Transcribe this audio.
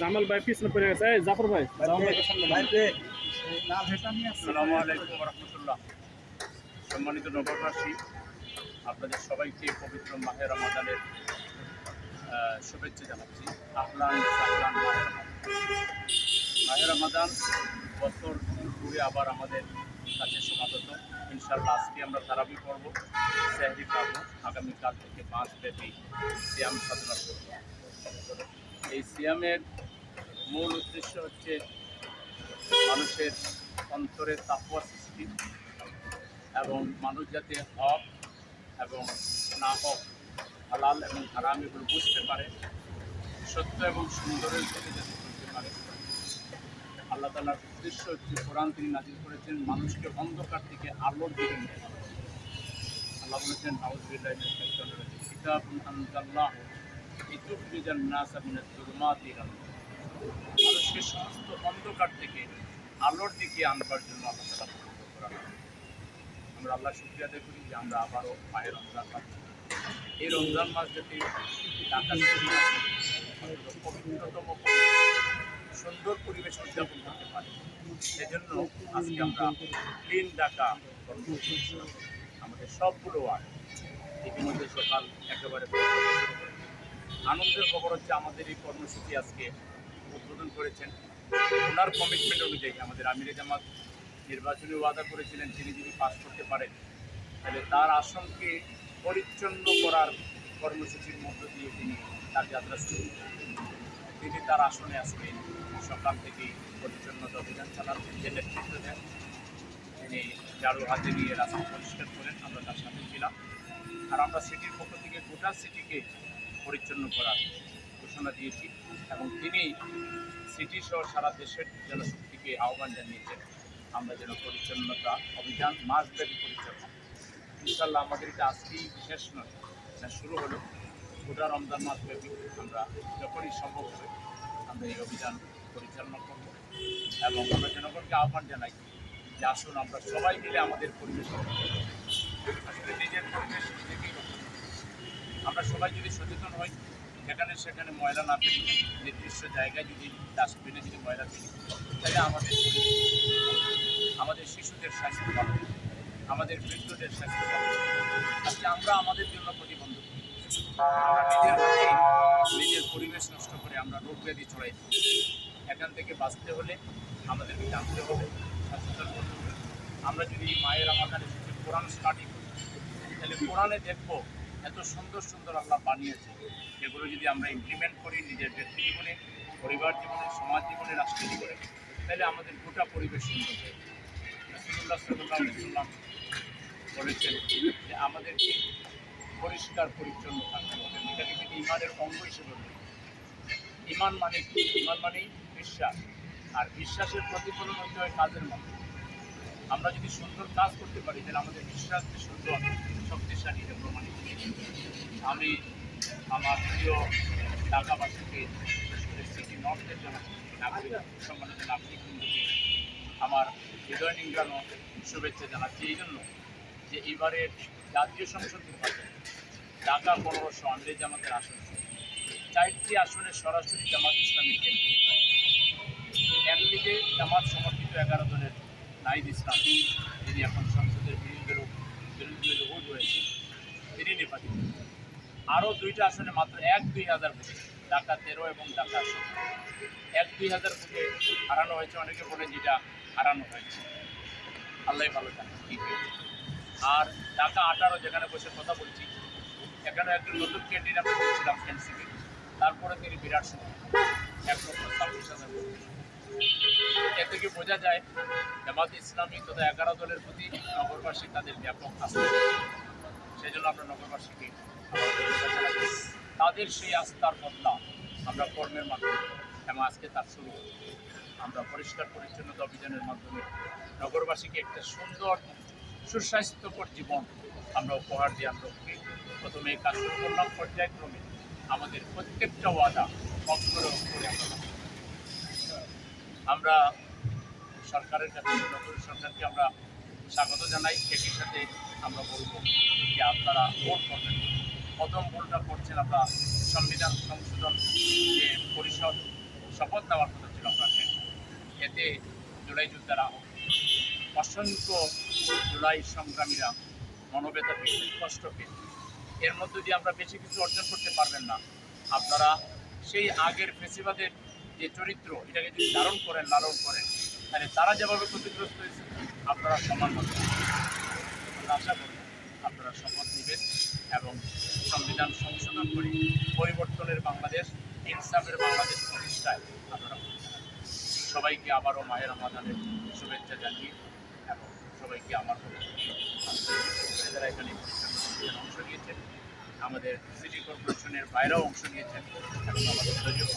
জামাল ভাই পিছনে পড়ে গেছে। এই জাফর ভাই, জামাল ভাই সামনে ভাই নেন। রে, আসসালামু আলাইকুম রহমতুল্লাহ। সম্মানিত নগরবাসী, আপনাদের সবাইকে পবিত্র মাহে রমাদানের শুভেচ্ছা জানাচ্ছি। আহলান সাহলান মাহে রমাদান। মাহে রমাদান বছর ঘুরে আবার আমাদের কাছে সমাগত। ইনশাআল্লাহ আজকে আমরা তারাবি পড়ব, সেহরি খাবো, আগামীকাল থেকে মাসব্যাপী সিয়াম সাধনা করব। এই সিয়ামের মূল উদ্দেশ্য হচ্ছে মানুষের অন্তরে তাকওয়া সৃষ্টি এবং মানুষ যাতে হক এবং না হক, হালাল এবং হারাম এগুলো বুঝতে পারে, সত্য এবং সুন্দরের সাথে যাতে চলতে পারে। আল্লাহ তাআলার উদ্দেশ্য হচ্ছে কোরআন তিনি নাজিল করেছেন মানুষকে অন্ধকার থেকে আলোর দিকে নিয়ে যাওয়া। আল্লাহ বলেছেন আউযুবিল্লাহি মিনাশ শাইতানির রাজিম, কিতাবুন আনজালনাহু লিতুখরিজান নাসা মিনাজ যুলুমাতি ইলান নূর। মানুষকে সমস্ত অন্ধকার থেকে আলোর দিকে আনবার জন্য আল্লাহ তাআলা কোরআন। আমরা আল্লাহ শুকরিয়া আদায় করি যে আমরা আবারও মাহে রমজান পাচ্ছি। এই রমজান মাস যাতে ঢাকা শরীর পবিত্রতম সুন্দর পরিবেশ উদযাপন করতে পারে, সেজন্য আজকে আমরা ক্লিন ঢাকা কর্মসূচি আমাদের সবগুলো ওয়ার্ড ইতিমধ্যে সকাল একেবারে আনন্দের খবর হচ্ছে আমাদের এই কর্মসূচি আজকে উদ্বোধন করেছেন ওনার কমিটমেন্ট অনুযায়ী। আমাদের আমিরে জামাত নির্বাচনী ওয়াদা করেছিলেন তিনি যদি পাস করতে পারেন তাহলে তার আসনকে পরিচ্ছন্ন করার কর্মসূচির মধ্য দিয়ে তিনি তার যাত্রা শুরু করেন। তিনি তার আসনে আজকে সকাল থেকেই পরিচ্ছন্নতা অভিযান চালাচ্ছেন, যে নেতৃত্ব দেন তিনি ঝাড়ু হাতে নিয়ে রাস্তা পরিষ্কার করেন। আমরা তার সাথে ছিলাম। আর আমরা সিটির পক্ষ থেকে গোটা সিটিকে পরিচ্ছন্ন করার ঘোষণা দিয়েছি এবং তিনি সিটি সহ সারা দেশের জনশক্তিকে আহ্বান জানিয়েছেন আমরা যেন পরিচ্ছন্নতা অভিযান মাসব্যাপী পরিচালনা। ইনশাআল্লাহ আমাদের এটা আজকেই শেষ নয়, এটা শুরু হলো গোটা রমজান মাসব্যাপী। আমরা যখনই সম্ভব হবে আমরা এই অভিযান পরিচালনা করব এবং আমরা জনগণকে আহ্বান জানাই যে আসুন আমরা সবাই মিলে আমাদের পরিবেশ আসলে নিজের পরিবেশ নিজেকেই রক্ষা করব। আমরা সবাই যদি সচেতন হই, যেখানে সেখানে ময়লা না ফেলি, নির্দিষ্ট জায়গায় যদি ডাস্টবিনে যদি ময়লা ফেলি, তাহলে আমাদের শিশুদের স্বাস্থ্য ভালো, আমাদের বৃদ্ধদের স্বাস্থ্য ভালো। আজকে আমরা আমাদের জন্য প্রতিবন্ধক, আমরা নিজের পরিবেশ নষ্ট করে আমরা রোগ ব্যাধি ছড়াই দিই। এখান থেকে বাঁচতে হলে আমাদেরকে জানতে হবে, সচেতন হতে হবে। আমরা যদি মায়ের আমাদের কোরআন স্টাডি করি তাহলে কোরআনে দেখবো এত সুন্দর সুন্দর আল্লাহ বানিয়েছে, এগুলো যদি আমরা ইমপ্লিমেন্ট করি নিজের ব্যক্তি জীবনে, পরিবার জীবনে, সমাজ জীবনে, রাষ্ট্র জীবনে, তাহলে আমাদের গোটা পরিবেশ সুন্দর হয়ে যাবে। রাসূলুল্লাহ সাল্লাল্লাহু আলাইহি ওয়াসাল্লাম বলেছেন যে আমাদেরকে পরিষ্কার পরিচ্ছন্ন থাকতে হবে, এটাকে যদি ইমানের অঙ্গ হিসেবে বলি। ইমান মানে কি? ইমান মানেই বিশ্বাস, আর বিশ্বাসের প্রতিফলন হতে হয় কাজের মধ্যে। আমরা যদি সুন্দর কাজ করতে পারি তাহলে আমাদের বিশ্বাস যে সুন্দর শক্তিশালী এটা প্রমাণিত। আমি আমার প্রিয় ঢাকাবাসীকে, বিশেষ করে সিটি নর্থের জন্য নাগরিক সম্মানিত নাগরিক বন্ধুকে আমার হৃদয় নিংড়ানো শুভেচ্ছা জানাচ্ছি এই জন্য যে এবারের জাতীয় সংসদ নির্বাচন ঢাকা 1500 আমিরে জামাতের আসন, 4টি আসনে সরাসরি জামাত ইসলামী কেন্দ্র। একদিকে জামাত সমর্থিত 11 দলের নাহিদ ইসলাম, যিনি এখন সংসদের বিরোধী ভোট হয়েছে, তিনি নির্বাচিত। আরও 2টা আসনে মাত্র 1-2 হাজার ভোটে, ঢাকা 13 এবং ঢাকা 17, 1-2 হাজার ভোটে হারানো হয়েছে। অনেকে বলেন যেটা হারানো হয়েছে, আল্লাহ ভালো জানে কী হয়েছে। আর ঢাকা 18 যেখানে বসে কথা বলছি, এখানে একজন নতুন ক্যান্ডিডেট আমরা বলছিলাম এনসিপি, তারপরে তিনি বিরাট সময় 1,26,000 ভোট। এ থেকে বোঝা যায় জামাত ইসলামী তথা 11 দলের প্রতি নগরবাসী তাদের ব্যাপক আস্থা। সেই জন্য আমরা নগরবাসীকে তাদের সেই আস্থার বদলা আমরা কর্মের মাধ্যমে এবং আজকে তার শুরু আমরা পরিষ্কার পরিচ্ছন্নতা অভিযানের মাধ্যমে নগরবাসীকে একটা সুন্দর সুস্বাস্থ্যকর জীবন আমরা উপহার দিয়ে আমরা প্রথমে এই কাজ শুরু করলাম। পর্যায়ক্রমে আমাদের প্রত্যেকটা ওয়াদা অক্ষরে অক্ষরে আমরা সরকারের কাছে, নতুন সরকারকে আমরা স্বাগত জানাই। একই সাথে আমরা বলব যে আপনারা ভোট করবেন, প্রথম ভোটটা করছেন আমরা সংবিধান সংশোধন যে পরিষদ শপথ নেওয়ার কথা ছিল আপনাকে। এতে জুলাই যোদ্ধারা অসংখ্য জুলাই সংগ্রামীরা মনোব্যথা পেয়েছেন, কষ্ট পেয়েছেন। এর মধ্যে দিয়ে আমরা বেশি কিছু অর্জন করতে পারবেন না। আপনারা সেই আগের ফেসিবাদের যে চরিত্র, এটাকে যদি ধারণ করেন, লালন করেন, তাহলে তারা যেভাবে ক্ষতিগ্রস্ত হয়েছে আপনারা সমান হবে। আমরা আশা করি আপনারা শপথ নেবেন এবং সংবিধান সংশোধন করে পরিবর্তনের বাংলাদেশ, ইনসাফের বাংলাদেশ প্রতিষ্ঠায় আপনারা সবাইকে আবারও মাহে রমাদানের শুভেচ্ছা জানিয়ে এবং সবাইকে আমার যারা এখানে অংশ নিয়েছেন, আমাদের সিটি কর্পোরেশনের বাইরেও অংশ নিয়েছেন এবং আমাদের দলীয়